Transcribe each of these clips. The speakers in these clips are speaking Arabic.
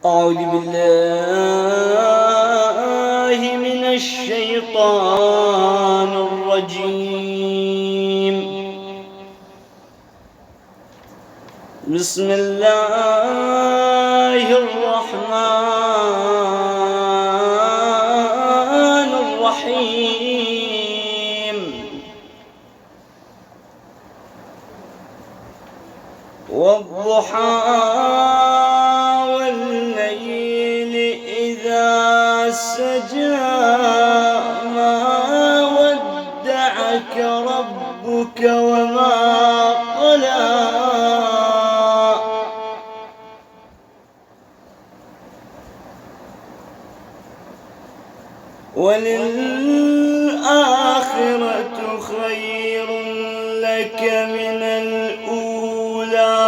أعوذ بالله من الشيطان الرجيم. بسم الله الرحمن الرحيم. والضحى والليل إذا سجى ما ودعك ربك وما قلى وللآخرة خير لك من الأولى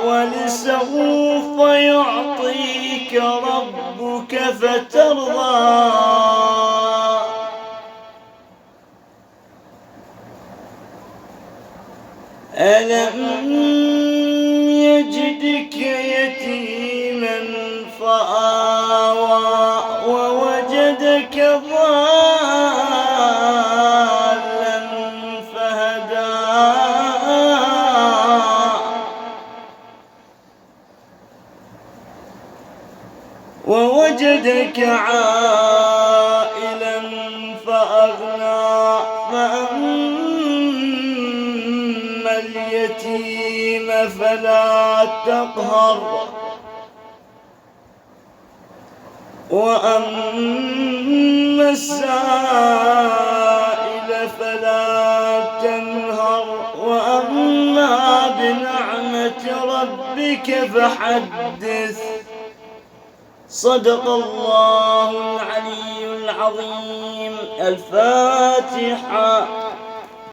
ولسوف يعطيك ربك فترضى. ألم يجدك يتيما فآوى ووجدك ضالا فهدى ووجدك عائلا فأغنى فأما اليتيم فلا تقهر وأما السائل فلا تنهر وأما بنعمة ربك فحدث. صدق الله العلي العظيم. الفاتحة.